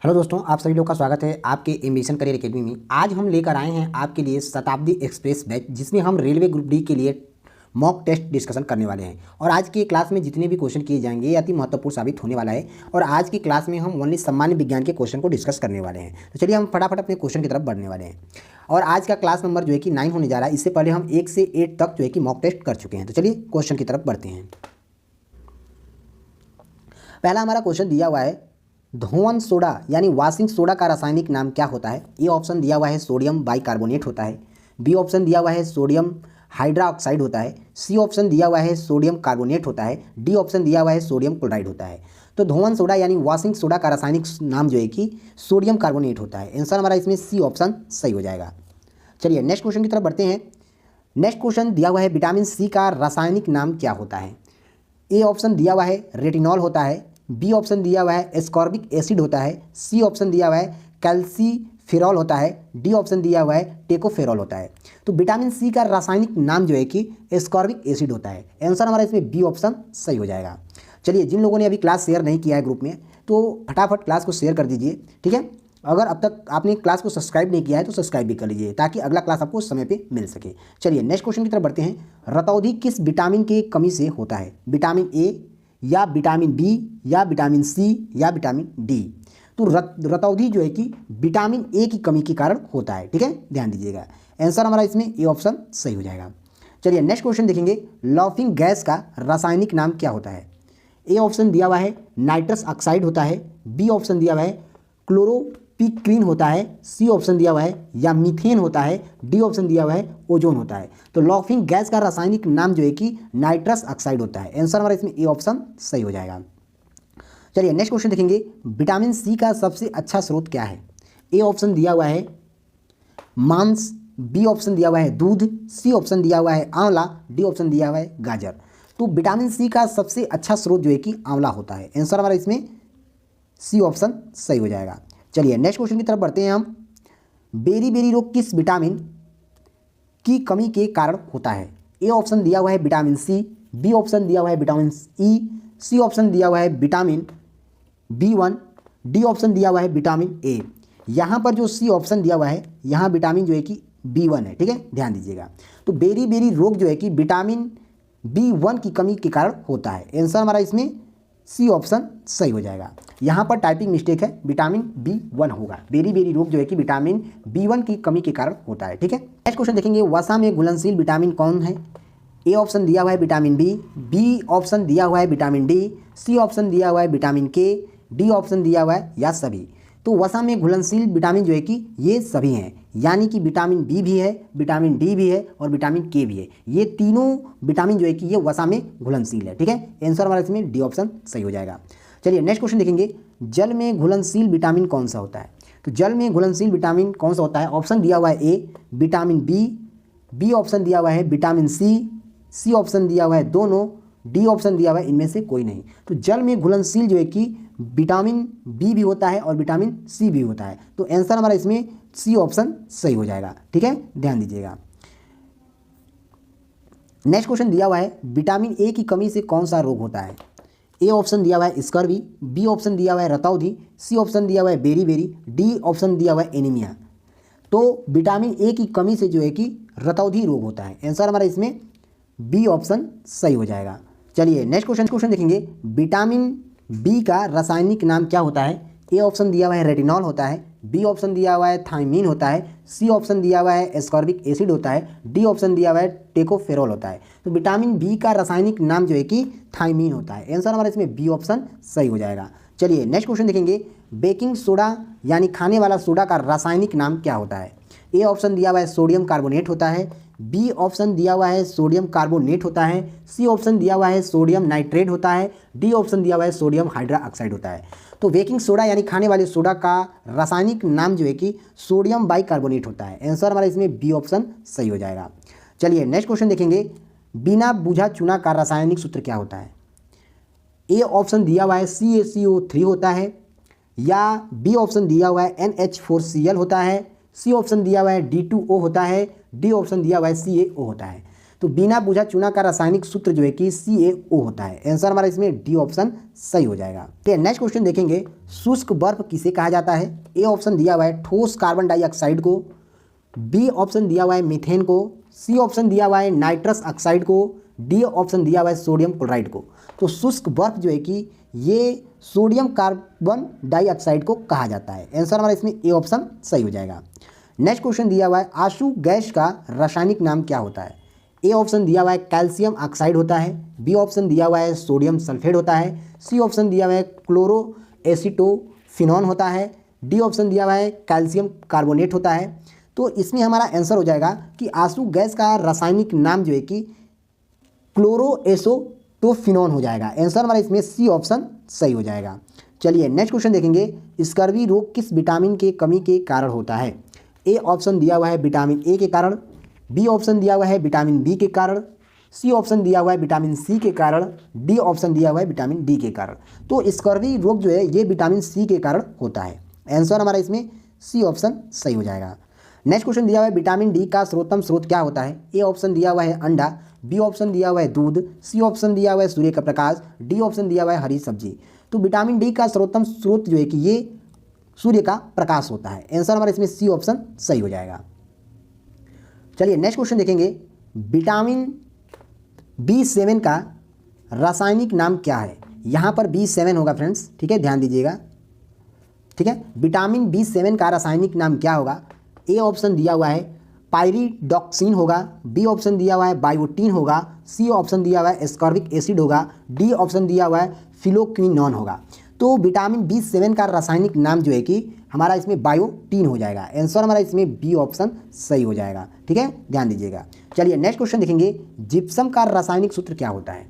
Hello दोस्तों, आप सभी लोग का स्वागत है आपके एम्बिशन करियर एकेडमी में। आज हम लेकर आए हैं आपके लिए शताब्दी एक्सप्रेस बैच, जिसमें हम रेलवे ग्रुप डी के लिए मॉक टेस्ट डिस्कशन करने वाले हैं। और आज की क्लास में जितने भी क्वेश्चन किए जाएंगे ये अति महत्वपूर्ण साबित होने वाला है। और आज की क्लास में हम ओनली सामान्य विज्ञान के क्वेश्चन को डिस्कस करने वाले हैं। तो चलिए हम फटाफट अपने क्वेश्चन की तरफ बढ़ने वाले हैं। और आज का क्लास नंबर जो है कि 9 होने जा रहा है। इससे पहले हम 1 से 8 तक जो है कि मॉक टेस्ट कर चुके हैं। तो चलिए क्वेश्चन की तरफ बढ़ते हैं। पहला हमारा क्वेश्चन दिया हुआ है, धोवन सोडा यानी वॉशिंग सोडा का रासायनिक नाम क्या होता है। ए ऑप्शन दिया हुआ है सोडियम बाइकार्बोनेट होता है। बी ऑप्शन दिया हुआ है सोडियम हाइड्रोक्साइड होता है। सी ऑप्शन दिया हुआ है सोडियम कार्बोनेट होता है। डी ऑप्शन दिया हुआ है सोडियम क्लोराइड होता है। तो धोवन सोडा यानी वॉशिंग सोडा का रासायनिक नाम जो है कि सोडियम कार्बोनेट होता है। आंसर हमारा इसमें सी ऑप्शन सही हो जाएगा। चलिए नेक्स्ट क्वेश्चन की तरफ बढ़ते हैं। नेक्स्ट क्वेश्चन दिया हुआ है, विटामिन सी का रासायनिक नाम क्या होता है। ए ऑप्शन दिया हुआ है रेटिनॉल होता है। बी ऑप्शन दिया हुआ है एस्कॉर्बिक एसिड होता है। सी ऑप्शन दिया हुआ है कैल्सीफेरॉल होता है। डी ऑप्शन दिया हुआ है टेकोफेरॉल होता है। तो विटामिन सी का रासायनिक नाम जो है कि एस्कॉर्बिक एसिड होता है। आंसर हमारा इसमें बी ऑप्शन सही हो जाएगा। चलिए, जिन लोगों ने अभी क्लास शेयर नहीं किया है ग्रुप में, तो फटाफट क्लास को शेयर कर दीजिए, ठीक है। अगर अब तक आपने क्लास को सब्सक्राइब नहीं किया है तो सब्सक्राइब भी कर लीजिए, ताकि अगला क्लास आपको समय पे मिल सके। चलिए नेक्स्ट क्वेश्चन की तरफ बढ़ते हैं। रतौंधी किस विटामिन की कमी से होता है। विटामिन ए या विटामिन बी या विटामिन सी या विटामिन डी। तो रतौंधी जो है कि विटामिन ए की कमी के कारण होता है, ठीक है, ध्यान दीजिएगा। आंसर हमारा इसमें ए ऑप्शन सही हो जाएगा। चलिए नेक्स्ट क्वेश्चन देखेंगे, लॉफिंग गैस का रासायनिक नाम क्या होता है। ए ऑप्शन दिया हुआ है नाइट्रस ऑक्साइड होता है। बी ऑप्शन दिया हुआ है क्लोरोपिक्रीन होता है। सी ऑप्शन दिया हुआ है या मीथेन होता है। डी ऑप्शन दिया हुआ है ओजोन होता है। तो लॉफिंग गैस का रासायनिक नाम जो है कि नाइट्रस ऑक्साइड होता है। आंसर हमारा इसमें ए ऑप्शन सही हो जाएगा। चलिए नेक्स्ट क्वेश्चन देखेंगे, विटामिन सी का सबसे अच्छा स्रोत क्या है। ए ऑप्शन दिया हुआ है मांस। बी ऑप्शन दिया हुआ है दूध। सी ऑप्शन दिया हुआ है आंवला। डी ऑप्शन दिया हुआ है गाजर। तो विटामिन सी का सबसे अच्छा स्रोत जो है कि आंवला होता है। आंसर हमारा इसमें सी ऑप्शन सही हो जाएगा। चलिए नेक्स्ट क्वेश्चन की तरफ बढ़ते हैं हम। बेरी बेरी रोग किस विटामिन की कमी के कारण होता है। ए ऑप्शन दिया हुआ है विटामिन सी। बी ऑप्शन दिया हुआ है विटामिन ई। सी ऑप्शन दिया हुआ है विटामिन B1। डी ऑप्शन दिया हुआ है विटामिन ए। यहाँ पर जो सी ऑप्शन दिया हुआ है, यहाँ विटामिन जो है कि B1 है, ठीक है, ध्यान दीजिएगा। तो बेरी बेरी रोग जो है कि विटामिन B1 की कमी के कारण होता है। आंसर हमारा इसमें सी ऑप्शन सही हो जाएगा। यहाँ पर टाइपिंग मिस्टेक है, विटामिन B1 होगा। बेरी बेरी रोग जो है कि विटामिन B1 की कमी के कारण होता है, ठीक है। नेक्स्ट क्वेश्चन देखेंगे, वसा में घुलनशील विटामिन कौन है। ए ऑप्शन दिया हुआ है विटामिन बी। बी ऑप्शन दिया हुआ है विटामिन डी। सी ऑप्शन दिया हुआ है विटामिन के। डी ऑप्शन दिया हुआ है या सभी। तो वसा में घुलनशील विटामिन जो है कि ये सभी हैं, यानी कि विटामिन बी भी है, विटामिन डी भी है और विटामिन के भी है। ये तीनों विटामिन जो है कि ये वसा में घुलनशील है, ठीक है। आंसर हमारा इसमें डी ऑप्शन सही हो जाएगा। चलिए नेक्स्ट क्वेश्चन देखेंगे, जल में घुलनशील विटामिन कौन सा होता है। तो जल में घुलनशील विटामिन कौन सा होता है। ऑप्शन दिया हुआ है A vitamin B. B option दिया हुआ है विटामिन सी। सी ऑप्शन दिया हुआ है दोनों। डी ऑप्शन दिया हुआ है इनमें से कोई नहीं। तो जल में घुलनशील जो है कि विटामिन बी भी होता है और विटामिन सी भी होता है। तो आंसर हमारा इसमें सी ऑप्शन सही हो जाएगा, ठीक है, ध्यान दीजिएगा। नेक्स्ट क्वेश्चन दिया हुआ है, विटामिन ए की कमी से कौन सा रोग होता है। ए ऑप्शन दिया हुआ है स्कर्वी। बी ऑप्शन दिया हुआ है रतौंधी। सी ऑप्शन दिया हुआ है बेरी बेरी। डी ऑप्शन दिया हुआ है एनीमिया। तो विटामिन ए की कमी से जो है कि रतौंधी रोग होता है। आंसर हमारा इसमें बी ऑप्शन सही हो जाएगा। चलिए नेक्स्ट क्वेश्चन देखेंगे, विटामिन बी का रासायनिक नाम क्या होता है। ए ऑप्शन दिया हुआ है रेटिनॉल होता है। बी ऑप्शन दिया हुआ है थायमीन होता है। सी ऑप्शन दिया हुआ है एस्कॉर्बिक एसिड होता है। डी ऑप्शन दिया हुआ है टेकोफेरॉल होता है। तो विटामिन बी का रासायनिक नाम जो है कि थायमीन होता है। आंसर हमारा इसमें बी ऑप्शन सही हो जाएगा। चलिए नेक्स्ट क्वेश्चन देखेंगे, बेकिंग सोडा यानी खाने वाला सोडा का रासायनिक नाम क्या होता है। ए ऑप्शन दिया हुआ है सोडियम कार्बोनेट होता है। बी ऑप्शन दिया हुआ है सोडियम कार्बोनेट होता है। सी ऑप्शन दिया हुआ है सोडियम नाइट्रेट होता है। डी ऑप्शन दिया हुआ है सोडियम हाइड्रोक्साइड होता है। तो बेकिंग सोडा यानी खाने वाले सोडा का रासायनिक नाम जो है कि सोडियम बाइकार्बोनेट होता है। आंसर हमारा इसमें बी ऑप्शन सही हो जाएगा। चलिए नेक्स्ट क्वेश्चन देखेंगे, बिना बुझा चूना का रासायनिक सूत्र क्या होता है। ए ऑप्शन दिया हुआ है CaCO3 होता है, या बी ऑप्शन दिया हुआ है NH4Cl होता है। सी ऑप्शन दिया हुआ है D2O होता है। डी ऑप्शन दिया हुआ है CaO होता है। तो बिना बुझा चूना का रासायनिक सूत्र जो है कि CaO होता है। आंसर हमारा इसमें डी ऑप्शन सही हो जाएगा। तो नेक्स्ट क्वेश्चन देखेंगे, शुष्क बर्फ किसे कहा जाता है? ए ऑप्शन दिया हुआ है ठोस कार्बन डाइऑक्साइड को, बी ऑप्शन दिया हुआ है मीथेन को, सी ऑप्शन दिया हुआ है नाइट्रस ऑक्साइड को, डी ऑप्शन दिया हुआ है सोडियम क्लोराइड को। तो शुष्क बर्फ जो है कि ये सोडियम कार्बन डाइऑक्साइड को कहा जाता है। आंसर हमारा इसमें ए ऑप्शन सही हो जाएगा। नेक्स्ट क्वेश्चन दिया हुआ है आंसू गैस का रासायनिक नाम क्या होता है? ए ऑप्शन दिया हुआ है कैल्शियम ऑक्साइड होता है, बी ऑप्शन दिया हुआ है सोडियम सल्फेट होता है, सी ऑप्शन दिया हुआ है क्लोरो एसीटोफिनॉन होता है, डी ऑप्शन दिया हुआ है कैल्शियम कार्बोनेट होता है। तो इसमें हमारा आंसर हो जाएगा कि आंसू गैस का रासायनिक नाम जो है कि क्लोरोएसीटोफिनॉन हो जाएगा। आंसर हमारा इसमें सी ऑप्शन सही हो जाएगा। चलिए नेक्स्ट क्वेश्चन देखेंगे, स्कर्वी रोग किस विटामिन के कमी के कारण होता है? ए ऑप्शन दिया हुआ है विटामिन ए के कारण, बी ऑप्शन दिया हुआ है विटामिन बी के कारण, सी ऑप्शन दिया हुआ है विटामिन सी के कारण, डी ऑप्शन दिया हुआ है विटामिन डी के कारण। तो स्कर्वी रोग जो है ये विटामिन सी के कारण होता है। आंसर हमारा इसमें सी ऑप्शन सही हो जाएगा। नेक्स्ट क्वेश्चन दिया हुआ है विटामिन डी का सर्वोत्तम स्रोत क्या होता है? ए ऑप्शन दिया हुआ है अंडा, बी ऑप्शन दिया हुआ है दूध, सी ऑप्शन दिया हुआ है सूर्य का प्रकाश, डी ऑप्शन दिया हुआ है हरी सब्जी। तो विटामिन डी का सर्वोत्तम स्रोत जो है कि ये सूर्य का प्रकाश होता है। आंसर हमारा इसमें सी ऑप्शन सही हो जाएगा। चलिए नेक्स्ट क्वेश्चन देखेंगे, विटामिन B7 का रासायनिक नाम क्या है? यहाँ पर B7 होगा फ्रेंड्स, ठीक है, ध्यान दीजिएगा, ठीक है। विटामिन B7 का रासायनिक नाम क्या होगा? ए ऑप्शन दिया हुआ है पायरिडॉक्सिन होगा, बी ऑप्शन दिया हुआ है बायोटीन होगा, सी ऑप्शन दिया हुआ है एस्कॉर्बिक एसिड होगा, डी ऑप्शन दिया हुआ है फिलोक्विनोन होगा। तो विटामिन B7 का रासायनिक नाम जो है कि हमारा इसमें बायोटीन हो जाएगा। आंसर हमारा इसमें बी ऑप्शन सही हो जाएगा, ठीक है, ध्यान दीजिएगा। चलिए नेक्स्ट क्वेश्चन देखेंगे, जिप्सम का रासायनिक सूत्र क्या होता है?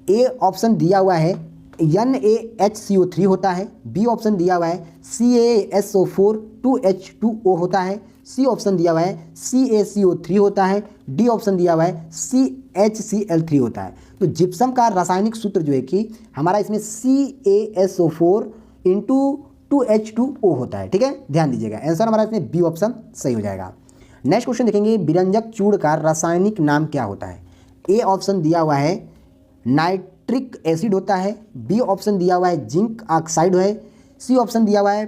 ए ऑप्शन दिया हुआ है NaHCO3 होता है, बी ऑप्शन दिया हुआ है CaSO4 2H2O होता है, सी ऑप्शन दिया हुआ है CaCO3 होता है, डी ऑप्शन दिया हुआ है CHCl3 होता है। तो जिप्सम का रासायनिक सूत्र जो है कि हमारा इसमें CaSO4 इंटू 2H2O होता है, ठीक है, ध्यान दीजिएगा। आंसर हमारा इसमें बी ऑप्शन सही हो जाएगा। नेक्स्ट क्वेश्चन देखेंगे, विरंजक चूर्ण का रासायनिक नाम क्या होता है? ए ऑप्शन दिया हुआ है नाइट्रिक एसिड होता है, बी ऑप्शन दिया हुआ है जिंक ऑक्साइड है, सी ऑप्शन दिया हुआ है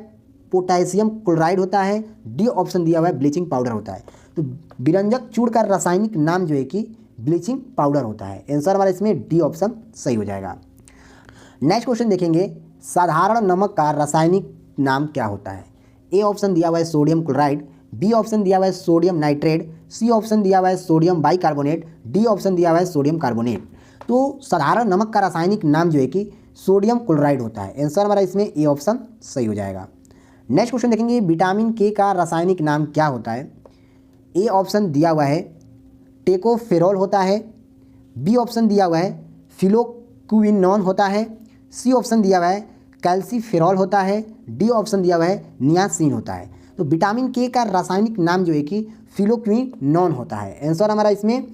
पोटेशियम क्लोराइड होता है, डी ऑप्शन दिया हुआ है ब्लीचिंग पाउडर होता है। तो विरंजक चूर्ण का रासायनिक नाम जो है कि ब्लीचिंग पाउडर होता है। आंसर हमारा इसमें डी ऑप्शन सही हो जाएगा। नेक्स्ट क्वेश्चन देखेंगे, साधारण नमक का रासायनिक नाम क्या होता है? ए ऑप्शन दिया हुआ है सोडियम क्लोराइड, बी ऑप्शन दिया हुआ है सोडियम नाइट्रेट, सी ऑप्शन दिया हुआ है सोडियम बाइकार्बोनेट, डी ऑप्शन दिया हुआ है सोडियम कार्बोनेट। तो साधारण नमक का रासायनिक नाम जो है कि सोडियम क्लोराइड होता है। आंसर हमारा इसमें ए ऑप्शन सही हो जाएगा। नेक्स्ट क्वेश्चन देखेंगे, विटामिन के का रासायनिक नाम क्या होता है? ए ऑप्शन दिया हुआ है टेकोफेरॉल होता है, बी ऑप्शन दिया हुआ है फिलोक्विनोन होता है, सी ऑप्शन दिया हुआ है कैल्सीफेरॉल होता है, डी ऑप्शन दिया हुआ है नियासिन होता है। तो विटामिन के का रासायनिक नाम जो है कि फिलोक्विनोन होता है। आंसर हमारा इसमें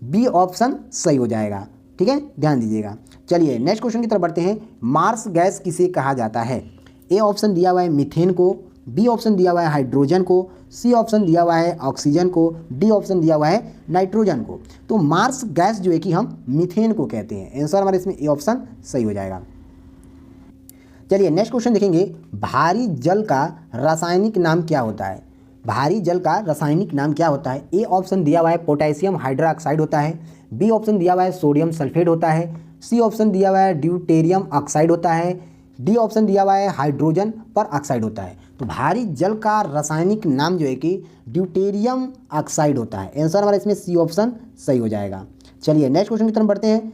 बी ऑप्शन सही हो जाएगा, ठीक है, ध्यान दीजिएगा। चलिए नेक्स्ट क्वेश्चन की तरफ बढ़ते हैं, मार्स गैस किसे कहा जाता है? ए ऑप्शन दिया हुआ है मीथेन को, बी ऑप्शन दिया हुआ है हाइड्रोजन को, सी ऑप्शन दिया हुआ है ऑक्सीजन को, डी ऑप्शन दिया हुआ है नाइट्रोजन को। तो मार्स गैस जो है कि हम मीथेन को कहते हैं। आंसर हमारे इसमें ए ऑप्शन सही हो जाएगा। चलिए नेक्स्ट क्वेश्चन देखेंगे, भारी जल का रासायनिक नाम क्या होता है? भारी जल का रासायनिक नाम क्या होता है? ए ऑप्शन दिया हुआ है पोटेशियम हाइड्रोक्साइड होता है, बी ऑप्शन दिया हुआ है सोडियम सल्फेट होता है, सी ऑप्शन दिया हुआ है ड्यूटेरियम ऑक्साइड होता है, डी ऑप्शन दिया हुआ है हाइड्रोजन पर ऑक्साइड होता है। तो भारी जल का रासायनिक नाम जो है कि ड्यूटेरियम ऑक्साइड होता है। आंसर हमारा इसमें सी ऑप्शन सही हो जाएगा। चलिए नेक्स्ट क्वेश्चन की तरफ बढ़ते हैं,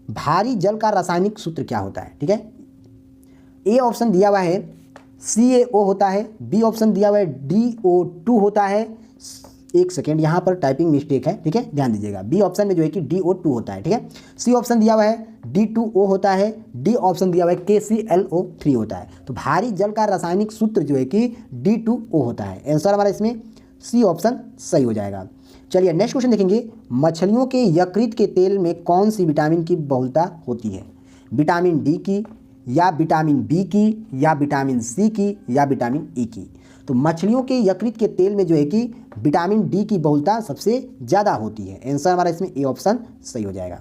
भारी जल का रासायनिक सूत्र क्या होता है? ठीक है, ए ऑप्शन दिया हुआ है CaO होता है, बी ऑप्शन दिया हुआ है DO2 होता है, एक सेकेंड यहाँ पर टाइपिंग मिस्टेक है, ठीक है, ध्यान दीजिएगा। बी ऑप्शन में जो है कि DO2 होता है, ठीक है। सी ऑप्शन दिया हुआ है D2O होता है, डी ऑप्शन दिया हुआ है KClO3 होता है। तो भारी जल का रासायनिक सूत्र जो है कि D2O होता है। आंसर हमारा इसमें सी ऑप्शन सही हो जाएगा। चलिए नेक्स्ट क्वेश्चन देखेंगे, मछलियों के यकृत के तेल में कौन सी विटामिन की बहुलता होती है? विटामिन डी की, या विटामिन बी की, या विटामिन सी की, या विटामिन ई की। तो मछलियों के यकृत के तेल में जो है कि विटामिन डी की बहुलता सबसे ज़्यादा होती है। आंसर हमारा इसमें ए ऑप्शन सही हो जाएगा।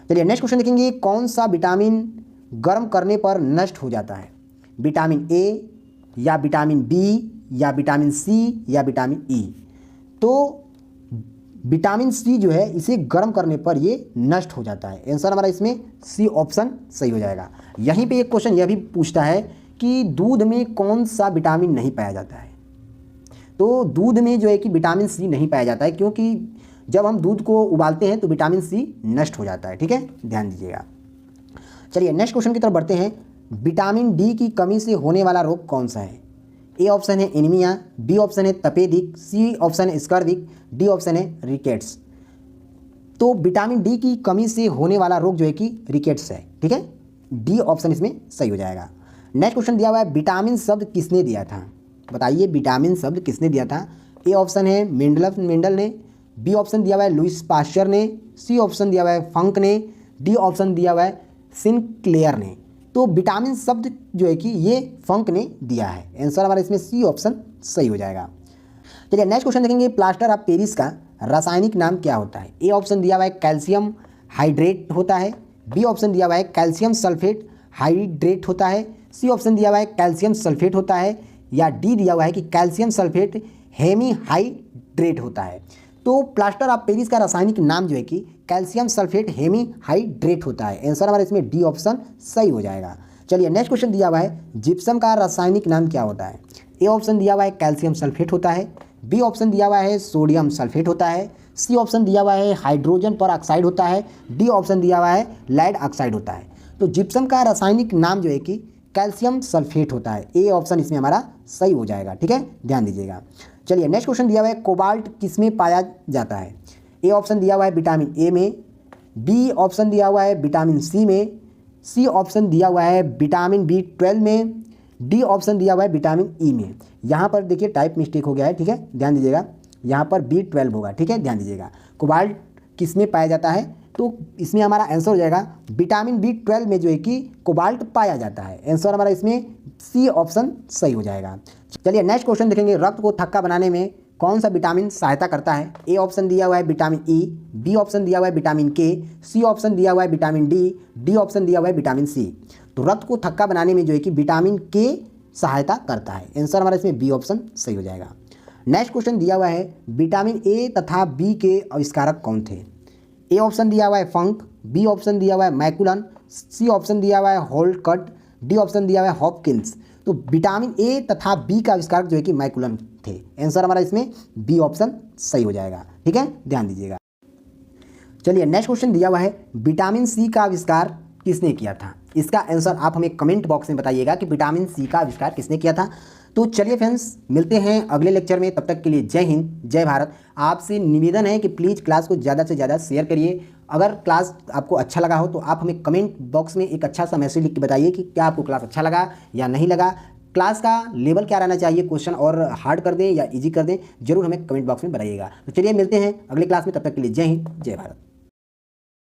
चलिए नेक्स्ट क्वेश्चन देखेंगे, कौन सा विटामिन गर्म करने पर नष्ट हो जाता है? विटामिन ए या विटामिन बी या विटामिन सी या विटामिन ई? तो विटामिन सी जो है इसे गर्म करने पर ये नष्ट हो जाता है। आंसर हमारा इसमें सी ऑप्शन सही हो जाएगा। यहीं पे एक क्वेश्चन यह भी पूछता है कि दूध में कौन सा विटामिन नहीं पाया जाता है? तो दूध में जो है कि विटामिन सी नहीं पाया जाता है, क्योंकि जब हम दूध को उबालते हैं तो विटामिन सी नष्ट हो जाता है। ठीक है, ध्यान दीजिएगा। चलिए नेक्स्ट क्वेश्चन की तरफ बढ़ते हैं। विटामिन डी की कमी से होने वाला रोग कौन सा है? ए ऑप्शन है एनीमिया, बी ऑप्शन है तपेदिक, सी ऑप्शन है स्कर्विक, डी ऑप्शन है रिकेट्स। तो विटामिन डी की कमी से होने वाला रोग जो है कि रिकेट्स है। ठीक है, डी ऑप्शन इसमें सही हो जाएगा। नेक्स्ट क्वेश्चन दिया हुआ है, विटामिन शब्द किसने दिया था? बताइए विटामिन शब्द किसने दिया था? ए ऑप्शन है मेंडल ने, बी ऑप्शन दिया हुआ है लुइस पास्चर ने, सी ऑप्शन दिया हुआ है फंक ने, डी ऑप्शन दिया हुआ है सिनक्लेयर ने। तो विटामिन शब्द जो है कि ये फंक ने दिया है। आंसर हमारा इसमें सी ऑप्शन सही हो जाएगा। चलिए नेक्स्ट क्वेश्चन देखेंगे, प्लास्टर ऑफ पेरिस का रासायनिक नाम क्या होता है? ए ऑप्शन दिया हुआ है कैल्शियम हाइड्रेट होता है, बी ऑप्शन दिया हुआ है कैल्शियम सल्फेट हाइड्रेट होता है, सी ऑप्शन दिया हुआ है कैल्शियम सल्फेट होता है, या डी दिया हुआ है कि कैल्शियम सल्फेट हेमी हाइड्रेट होता है। तो प्लास्टर ऑफ पेरिस का रासायनिक नाम जो है कि कैल्शियम सल्फेट हेमी हाइड्रेट होता है। आंसर हमारा इसमें डी ऑप्शन सही हो जाएगा। चलिए नेक्स्ट क्वेश्चन दिया हुआ है, जिप्सम का रासायनिक नाम क्या होता है? ए ऑप्शन दिया हुआ है कैल्शियम सल्फेट होता है, बी ऑप्शन दिया हुआ है सोडियम सल्फेट होता है, सी ऑप्शन दिया हुआ है हाइड्रोजन पर ऑक्साइड होता है, डी ऑप्शन दिया हुआ है लेड ऑक्साइड होता है। तो जिप्सम का रासायनिक नाम जो है कि कैल्शियम सल्फेट होता है। ए ऑप्शन इसमें हमारा सही हो जाएगा। ठीक है, ध्यान दीजिएगा। चलिए नेक्स्ट क्वेश्चन दिया हुआ है, कोबाल्ट किसमें पाया जाता है? ए ऑप्शन दिया हुआ है विटामिन ए में, बी ऑप्शन दिया हुआ है विटामिन सी में, सी ऑप्शन दिया हुआ है विटामिन B12 में, डी ऑप्शन दिया हुआ है विटामिन ई में। यहाँ पर देखिए टाइप मिस्टेक हो गया है। ठीक है, ध्यान दीजिएगा, यहाँ पर B12 होगा। ठीक है, ध्यान दीजिएगा। कोबाल्ट किसमें पाया जाता है? तो इसमें हमारा आंसर हो जाएगा विटामिन B12 में जो है कि कोबाल्ट पाया जाता है। आंसर हमारा इसमें सी ऑप्शन सही हो जाएगा। चलिए नेक्स्ट क्वेश्चन देखेंगे, रक्त को थक्का बनाने में कौन सा विटामिन सहायता करता है? ए ऑप्शन दिया हुआ है विटामिन ई, बी ऑप्शन दिया हुआ है विटामिन के, सी ऑप्शन दिया हुआ है विटामिन डी, डी ऑप्शन दिया हुआ है विटामिन सी। तो रक्त को थक्का बनाने में जो है कि विटामिन के सहायता करता है। आंसर हमारा इसमें बी ऑप्शन सही हो जाएगा। नेक्स्ट क्वेश्चन दिया हुआ है, विटामिन ए तथा बी के आविष्कारक कौन थे? ए ऑप्शन दिया हुआ है फंक, बी ऑप्शन दिया हुआ है मैकुलन, सी ऑप्शन दिया हुआ है होल्टकट, डी ऑप्शन दिया हुआ है हॉपकिंस। तो विटामिन ए तथा बी का आविष्कारक जो है कि मैकुलन थे। आंसर हमारा इसमें बी ऑप्शन सही हो जाएगा। ठीक है, ध्यान दीजिएगा। चलिए नेक्स्ट क्वेश्चन दिया हुआ है, विटामिन सी का आविष्कार किसने किया था? इसका आंसर आप हमें कमेंट बॉक्स में बताइएगा कि विटामिन सी का आविष्कार किसने किया था। तो चलिए फ्रेंड्स, मिलते हैं अगले लेक्चर में। तब तक के लिए जय हिंद, जय भारत। आपसे निवेदन है कि प्लीज़ क्लास को ज़्यादा से ज़्यादा शेयर करिए। अगर क्लास आपको अच्छा लगा हो तो आप हमें कमेंट बॉक्स में एक अच्छा सा मैसेज लिख के बताइए कि क्या आपको क्लास अच्छा लगा या नहीं लगा। क्लास का लेवल क्या रहना चाहिए, क्वेश्चन और हार्ड कर दें या इजी कर दें, जरूर हमें कमेंट बॉक्स में बताइएगा। तो चलिए मिलते हैं अगले क्लास में। तब तक के लिए जय हिंद, जय भारत।